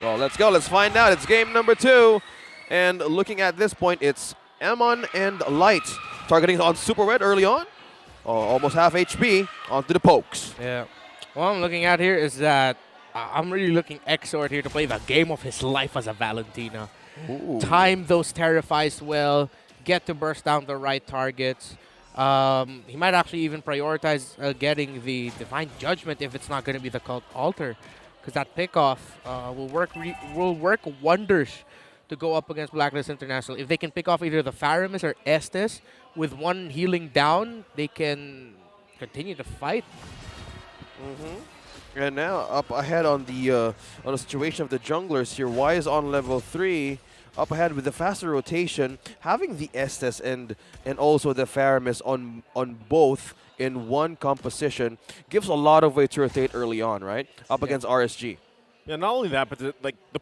Well, let's go. Let's find out. It's game number 2. And looking at this point, it's Emon and Light targeting on Super Red early on. Almost half HP onto the pokes. Yeah. What I'm looking at here is that I'm really looking Exort here to play the game of his life as a Valentina. Ooh. Time those Terrifies well, get to burst down the right targets. He might actually even prioritize getting the Divine Judgment if it's not going to be the Cult Altar, because that pickoff will work wonders to go up against Blacklist International. If they can pick off either the Faramis or Estes with one healing down, they can continue to fight. And now up ahead on the situation of the junglers here. Y is on level 3. Up ahead with the faster rotation, having the Estes and also the Faramis on both in one composition gives a lot of way to rotate early on, right? Up against RSG. Yeah, not only that, but the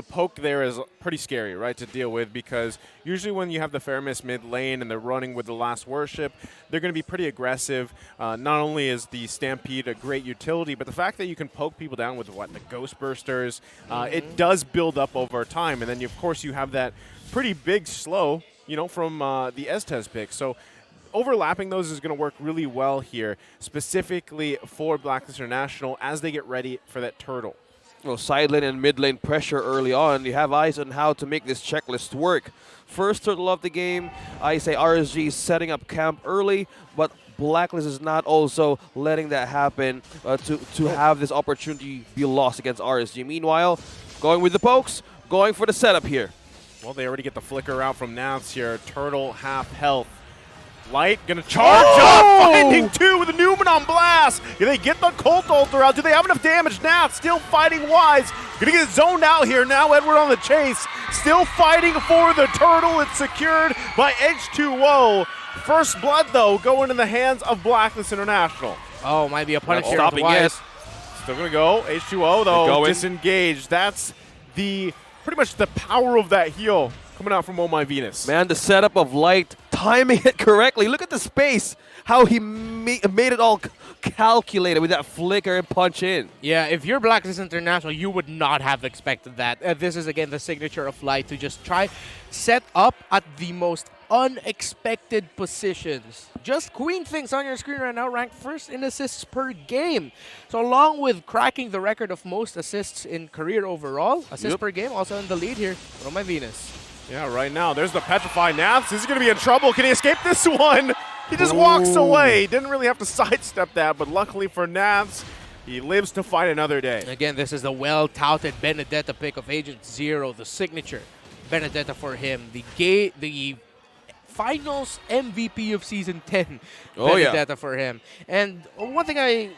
poke there is pretty scary, right, to deal with, because usually when you have the Faramis mid lane and they're running with the Last Worship, they're going to be pretty aggressive. Not only is the Stampede a great utility, but the fact that you can poke people down with the Ghost Bursters, it does build up over time. And then, of course, you have that pretty big slow, from the Estes pick. So overlapping those is going to work really well here, specifically for Blacklist International as they get ready for that turtle. Well, side lane and mid lane pressure early on. You have eyes on how to make this checklist work. First turtle of the game, I say RSG is setting up camp early, but Blacklist is not also letting that happen to have this opportunity be lost against RSG. Meanwhile, going with the pokes, going for the setup here. Well, they already get the flicker out from Nats here. Turtle half health. Light gonna charge up, finding 2 with the Newman on blast. Do they get the Cult Altar out? Do they have enough damage? Now still fighting Wise. Gonna get zoned out here. Now Edward on the chase. Still fighting for the turtle. It's secured by H2O. First blood, though, going in the hands of Blacklist International. Oh, might be a punish here. Stopping it. Still gonna go. H2O, though, disengaged. That's pretty much the power of that heal coming out from Oh My Venus. Man, the setup of Light, timing it correctly. Look at the space, how he made it all calculated with that flicker and punch in. Yeah, if you're Blacklist International, you would not have expected that. This is, again, the signature of Light, to just try set up at the most unexpected positions. Just Queen things on your screen right now, ranked first in assists per game. So along with cracking the record of most assists in career overall, assists per game, also in the lead here, Oh My Venus. Yeah, right now, there's the Petrified Naps. Is he going to be in trouble? Can he escape this one? He just walks away. Didn't really have to sidestep that, but luckily for Naps, he lives to fight another day. Again, this is the well-touted Benedetta pick of Agent Zero, the signature Benedetta for him. The finals MVP of Season 10, Benedetta for him. And one thing I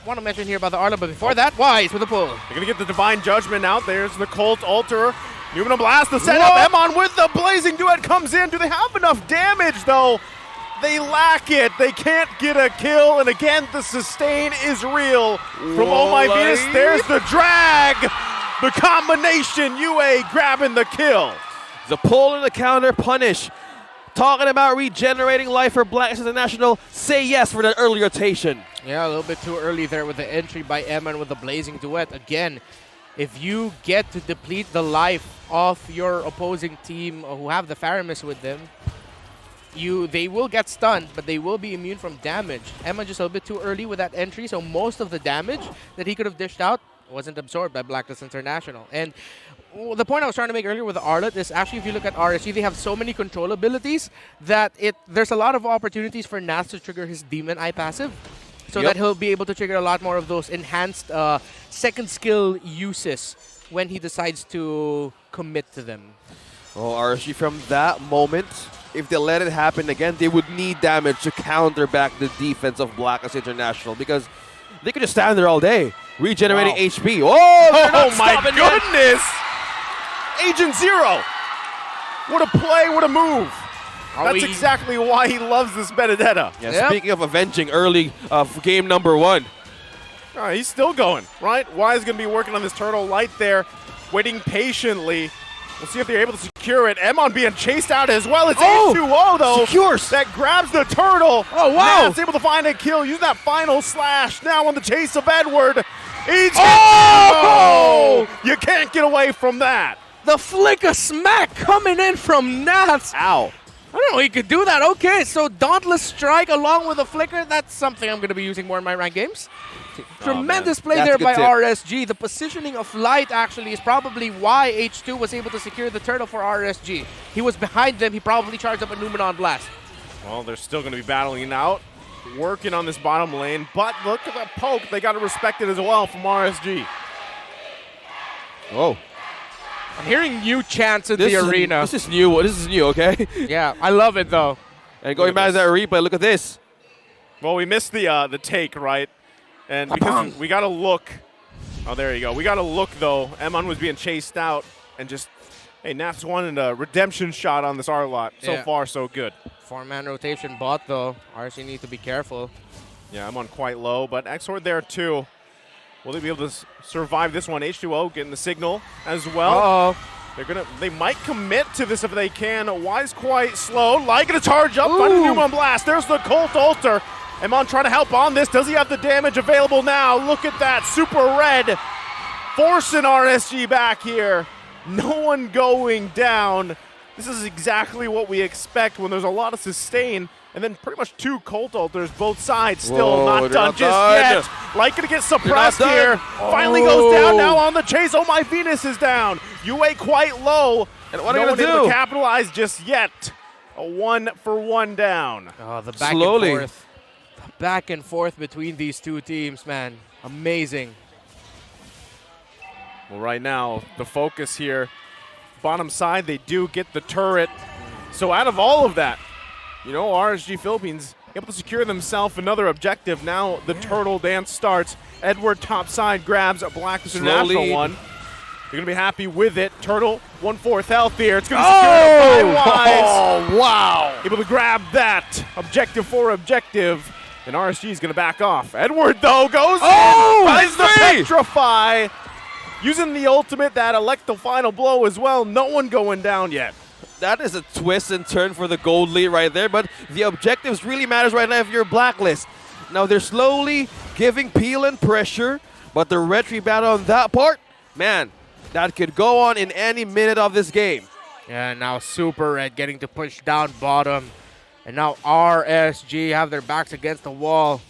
want to mention here about the Arla, but before that, Wise with a pull. They're going to get the Divine Judgment out. There's the Cult Altar. Newman blast the setup. Emon with the Blazing Duet comes in. Do they have enough damage, though? They lack it. They can't get a kill. And again, the sustain is real from Oh My Venus. There's the drag. The combination. UA grabbing the kill. The pull and the counter punish. Talking about regenerating life for Blacklist International. Say yes for that early rotation. Yeah, a little bit too early there with the entry by Emon with the Blazing Duet. Again, if you get to deplete the life of your opposing team who have the Faramis with them, they will get stunned, but they will be immune from damage. Emon just a little bit too early with that entry, so most of the damage that he could have dished out wasn't absorbed by Blacklist International. And the point I was trying to make earlier with the Arlet is actually, if you look at RSG, they have so many control abilities that there's a lot of opportunities for Nats to trigger his Demon Eye passive, so that he'll be able to trigger a lot more of those enhanced second skill uses when he decides to commit to them. Oh, RSG from that moment, if they let it happen again, they would need damage to counter back the defense of Blacklist International, because they could just stand there all day, regenerating HP. Oh my goodness! Agent Zero! What a play, what a move! That's exactly why he loves this Benedetta. Yeah, speaking of avenging early game number 1. He's still going, right? Wise going to be working on this turtle. Light there, waiting patiently. We'll see if they're able to secure it. Emon being chased out as well. It's H2O, though. Secures. That grabs the turtle. Oh, wow. Now it's able to find a kill. Use that final slash now on the chase of Edward. Oh! You can't get away from that. The flicker smack coming in from Nats. Ow. I don't know, he could do that. Okay, so Dauntless Strike along with a flicker. That's something I'm going to be using more in my ranked games. Tremendous play That's there a good by tip. RSG. The positioning of Light actually is probably why H2 was able to secure the turtle for RSG. He was behind them. He probably charged up a Numenon Blast. Well, they're still going to be battling it out, working on this bottom lane. But look at that poke. They got to respect it as well from RSG. Oh. I'm hearing new chants in the arena. This is new. This is new, okay? Yeah, I love it though. And going back to that replay, look at this. Well, we missed the take, right? And because we got to look. Oh, there you go. We got to look, though. Emon was being chased out. And just, hey, Nats wanted a redemption shot on this R lot. So far, so good. 4-man rotation bot, though. RSG need to be careful. Yeah, I'm on quite low. But Exord there, too. Will they be able to survive this one? H2O getting the signal as well. They might commit to this if they can. Wise quite slow. Light gonna charge up. Finding the Numenon Blast. There's the Colt Alter. Emon trying to help on this. Does he have the damage available now? Look at that. Super red. Forcing RSG back here. No one going down. This is exactly what we expect when there's a lot of sustain. And then pretty much 2 Colt Alters, both sides still not done just yet. Light gonna get suppressed here. Finally goes down now on the chase. Oh, my Venus is down. UA quite low. And what are no you going able to to capitalize just yet. A 1-for-1 down. Oh, the back and forth. The back and forth between these two teams, man. Amazing. Well, right now, the focus here, bottom side, they do get the turret. So out of all of that, you know, RSG Philippines able to secure themselves another objective. Now the turtle dance starts. Edward top side grabs a BLACKLIST International one. They're going to be happy with it. Turtle, 1/4 health here. It's going to secure it by Wise. Oh, wow. Able to grab that. Objective for objective. And RSG is going to back off. Edward, though, goes in. Finds the Petrify. Using the ultimate, that elect the final blow as well. No one going down yet. That is a twist and turn for the gold lead right there, but the objectives really matters right now if you're Blacklist. Now they're slowly giving Peel and pressure, but the red battle on that part, man, that could go on in any minute of this game. Yeah, now Super Red getting to push down bottom. And now RSG have their backs against the wall.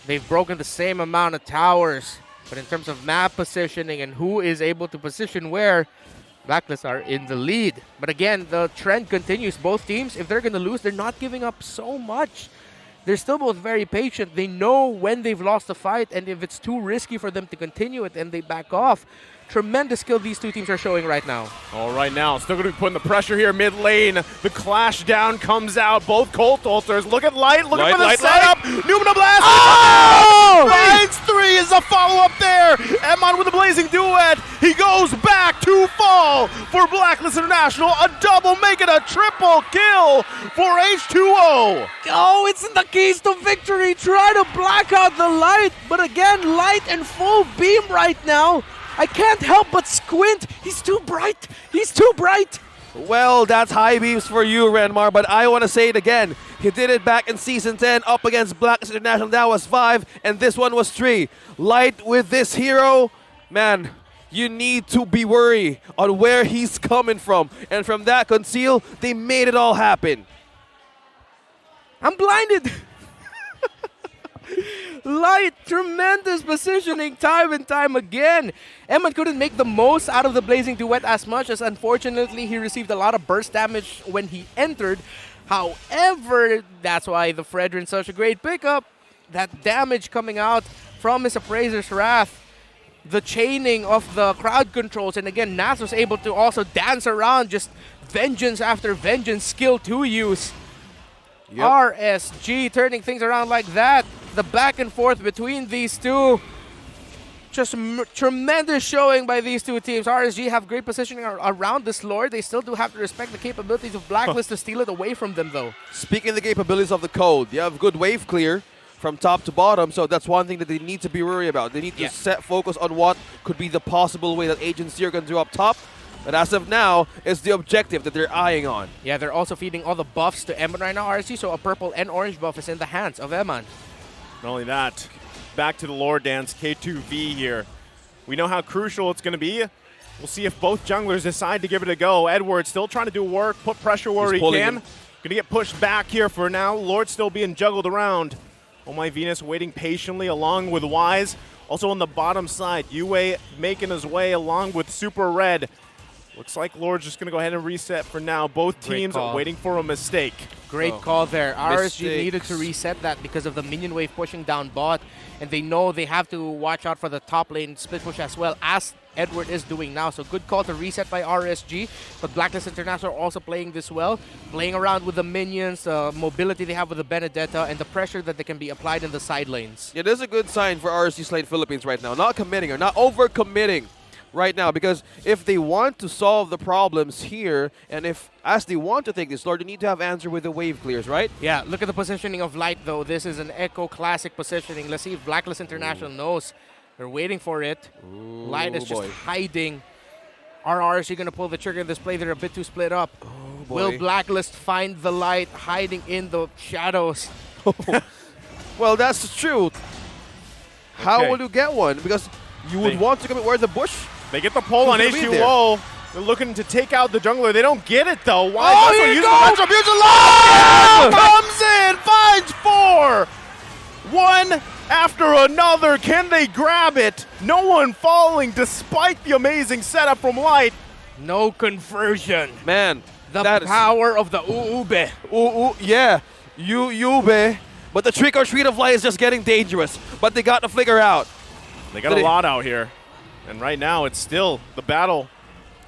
They've broken the same amount of towers, but in terms of map positioning and who is able to position where, Blacklist are in the lead. But again, the trend continues. Both teams, if they're going to lose, they're not giving up so much. They're still both very patient. They know when they've lost the fight, and if it's too risky for them to continue it, and they back off. Tremendous skill these two teams are showing right now. All right now, still going to be putting the pressure here mid lane. The clash down comes out. Both Colt Alters. Look at Light. Looking for the setup. Numenon Blast. Oh! Finds 3 is a follow-up there. Emon with a blazing duet. He goes back to fall for BLACKLIST International. A double, make it a triple kill for H2O. Oh, it's the keys to victory. Try to black out the Light, but again, Light and full beam right now. I can't help but squint. He's too bright. He's too bright. Well, that's high beams for you, Renmar, but I want to say it again. He did it back in Season 10 up against BLACKLIST International. That was 5, and this one was 3. Light with this hero, man, you need to be worried on where he's coming from. And from that conceal, they made it all happen. I'm blinded. Light, tremendous positioning time and time again. Emon couldn't make the most out of the Blazing Duet as much as unfortunately he received a lot of burst damage when he entered. However, that's why the Fredrin's such a great pickup. That damage coming out from his Appraiser's Wrath. The chaining of the crowd controls. And again, Nas was able to also dance around just vengeance after vengeance skill to use. Yep. RSG turning things around like that. The back and forth between these two. Just tremendous showing by these two teams. RSG have great positioning around this lord. They still do have to respect the capabilities of BLACKLIST to steal it away from them, though. Speaking of the capabilities of the code, you have good wave clear from top to bottom, so that's one thing that they need to be worried about. They need to set focus on what could be the possible way that Agency are going to do up top. But as of now, it's the objective that they're eyeing on. Yeah, they're also feeding all the buffs to Emon right now, RSG, so a purple and orange buff is in the hands of Emon. Not only that, back to the Lord Dance, K2V here. We know how crucial it's going to be. We'll see if both junglers decide to give it a go. Edward still trying to do work, put pressure where he can. Going to get pushed back here for now. Lord still being juggled around. Oh My Venus waiting patiently along with Wise. Also on the bottom side, Yue making his way along with Super Red. Looks like Lord's just going to go ahead and reset for now. Both teams are waiting for a mistake. Great call there. RSG Mistakes. needed to reset that because of the minion wave pushing down bot, and they know they have to watch out for the top lane split push as well, as Edward is doing now. So good call to reset by RSG, but Blacklist International are also playing this well, playing around with the minions, mobility they have with the Benedetta, and the pressure that they can be applied in the side lanes. Yeah, there's a good sign for RSG SLATE Philippines right now. Not committing or not over-committing right now, because if they want to solve the problems here, and if as they want to take this Lord, they need to have answer with the wave clears, right? Yeah, look at the positioning of Light though. This is an Echo classic positioning. Let's see if Blacklist International knows. They're waiting for it. Light is just hiding. Are RSG going to pull the trigger in this play? They're a bit too split up. Will Blacklist find the Light hiding in the shadows? Well, that's the truth. How will you get one? Because you would want to commit where the bush. They get the pull on H2O. They're looking to take out the jungler. They don't get it though. Why? Oh, here you go! Comes in, finds 4. One after another. Can they grab it? No one falling despite the amazing setup from Light. No conversion. Man, the power of the Uube. Yeah, Uube. But the trick or treat of Light is just getting dangerous. But they got the flicker out. They got a lot out here. And right now, it's still the battle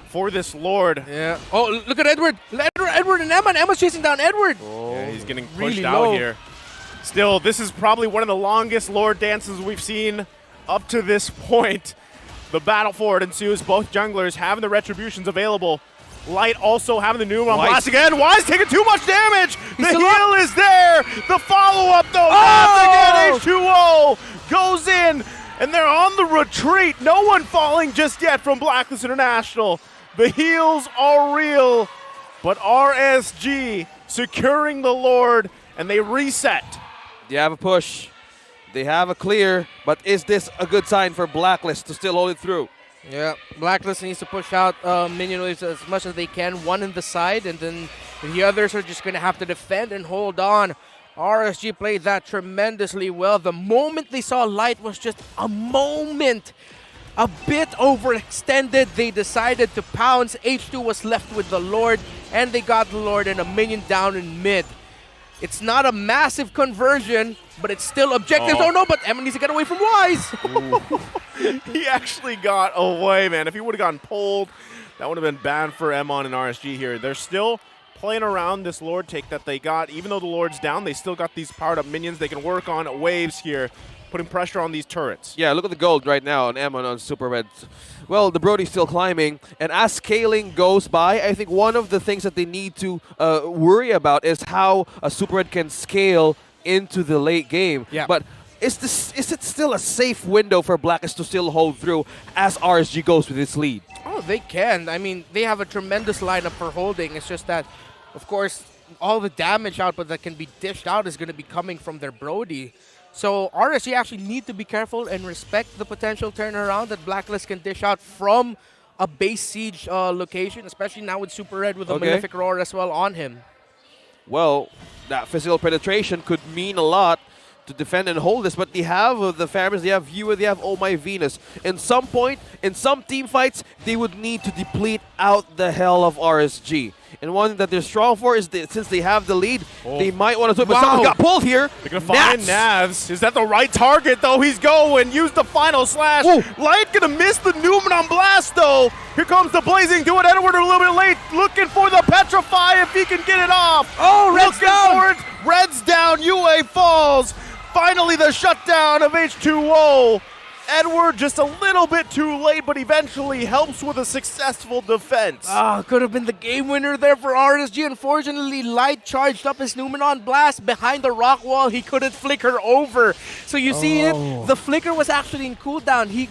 for this Lord. Yeah. Oh, look at Edward. Edward and Emma. And Emma's chasing down Edward. Oh, yeah, he's getting pushed really out low here. Still, this is probably one of the longest Lord dances we've seen up to this point. The battle for it ensues. Both junglers having the retributions available. Light also having the new on blast again. Wise taking too much damage. The heal is there. The follow-up, though. Once again, H2O goes in. And they're on the retreat. No one falling just yet from Blacklist International. The heals are real. But RSG securing the Lord, and they reset. They have a push. They have a clear. But is this a good sign for Blacklist to still hold it through? Yeah, Blacklist needs to push out minion waves as much as they can. One in the side, and then the others are just going to have to defend and hold on. RSG played that tremendously well. The moment they saw Light was just a moment. A bit overextended. They decided to pounce. H2 was left with the Lord, and they got the Lord and a minion down in mid. It's not a massive conversion, but it's still objective. Oh no, but Emma needs to get away from Wise. He actually got away, man. If he would have gotten pulled, that would have been bad for Emon and RSG here. They're still playing around this Lord take that they got. Even though the Lord's down, they still got these powered up minions. They can work on waves here, putting pressure on these turrets. Yeah, look at the gold right now on Emon on Super Red. Well, the Brody's still climbing, and as scaling goes by, I think one of the things that they need to worry about is how a Super Red can scale into the late game. Yeah. But is it still a safe window for Blacklist to still hold through as RSG goes with its lead? Oh, they can. I mean, they have a tremendous lineup for holding. It's just that, of course, all the damage output that can be dished out is going to be coming from their Brody. So RSG actually need to be careful and respect the potential turnaround that Blacklist can dish out from a base siege location, especially now with Super Red with a Malefic Roar as well on him. Well, that physical penetration could mean a lot to defend and hold this, but they have the Farmers, they have Yue, they have Oh My Venus. In some point, in some team fights, they would need to deplete out the hell of RSG. And one that they're strong for is that since they have the lead, they might want to do it, but someone got pulled here. They're going to find Navs. Is that the right target, though? He's going. Use the final slash. Light going to miss the Newman on blast, though. Here comes the Blazing Do It. Edward a little bit late. Looking for the Petrify if he can get it off. Oh, Red's down. Red's down. UA falls. Finally, the shutdown of H2O. Edward just a little bit too late, but eventually helps with a successful defense. Could have been the game winner there for RSG. Unfortunately, Light charged up his Numenon Blast behind the rock wall. He couldn't flicker over. So you see it, the flicker was actually in cooldown. He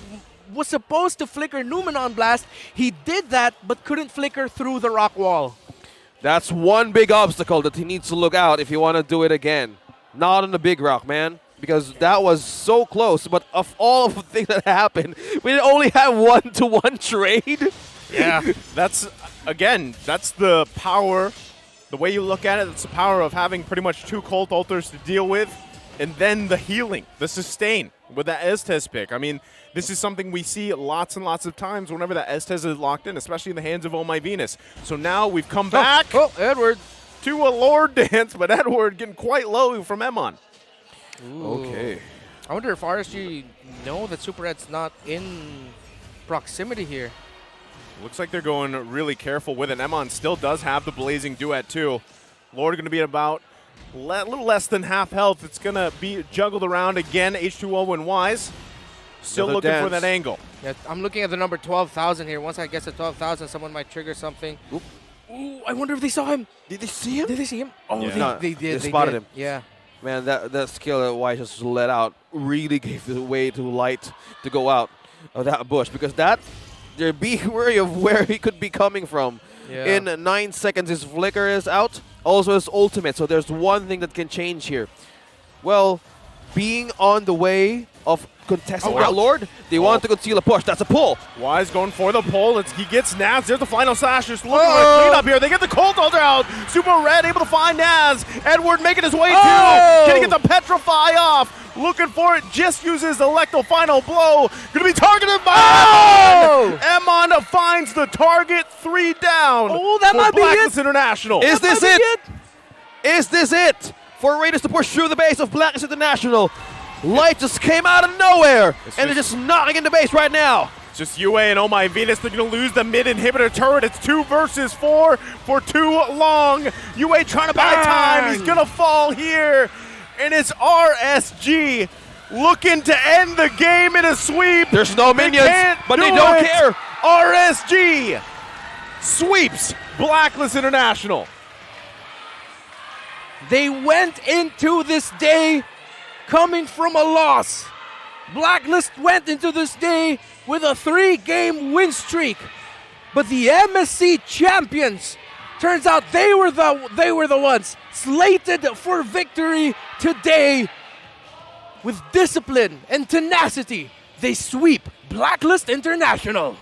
was supposed to flicker Numenon Blast. He did that, but couldn't flicker through the rock wall. That's one big obstacle that he needs to look out if you want to do it again. Not on the big rock, man. because that was so close. But of all of the things that happened, we only have 1-to-1 trade. Yeah, that's the power. The way you look at it, it's the power of having pretty much 2 Colt Altars to deal with, and then the healing, the sustain with that Estes pick. I mean, this is something we see lots and lots of times whenever that Estes is locked in, especially in the hands of Oh My Venus. So now we've come back Edward. to a Lord dance, but Edward getting quite low from Emon. Okay. I wonder if RSG know that Super Ed's not in proximity here. Looks like they're going really careful with it. Emon still does have the Blazing Duet too. Lord going to be at about a little less than half health. It's going to be juggled around again. H2O and Wise still Another looking for dance. that angle. Yeah, I'm looking at the number 12,000 here. Once I get to 12,000, someone might trigger something. Oop. Ooh, I wonder if they saw him. Did they see him? Did they see him? Oh, Yeah. No, they did. they spotted him. Yeah. Man, that skill that White just let out really gave the way to Light to go out of that bush, because they're being wary of where he could be coming from. Yeah. In 9 seconds, his flicker is out, also his ultimate, so there's one thing that can change here. Well, being on the way of contesting that Lord, they want to conceal a push. That's a pull. Wise going for the pull. He gets Naz. There's the final slash. Just looking for a clean up here. They get the Cold Altar out. Super Red able to find Naz. Edward making his way too. Can he get the Petrify off? Looking for it. Just uses the Electro final blow. Going to be targeted by Emon. Emon finds the target. 3 down. Oh, that might be Blacklist it. International. Is this it? Is this it for Raiders to push through the base of Blacklist International? Light just came out of nowhere, and they're just knocking in the base right now. It's just UA and Oh My Venus. They're going to lose the mid inhibitor turret. It's 2 versus 4 for too long. UA trying to buy time. He's going to fall here. And it's RSG looking to end the game in a sweep. There's no minions, but they don't care. RSG sweeps Blacklist International. They went into this day coming from a loss. Blacklist went into this day with a 3-game win streak. But the MSC champions, turns out they were the ones slated for victory today. With discipline and tenacity, they sweep Blacklist International.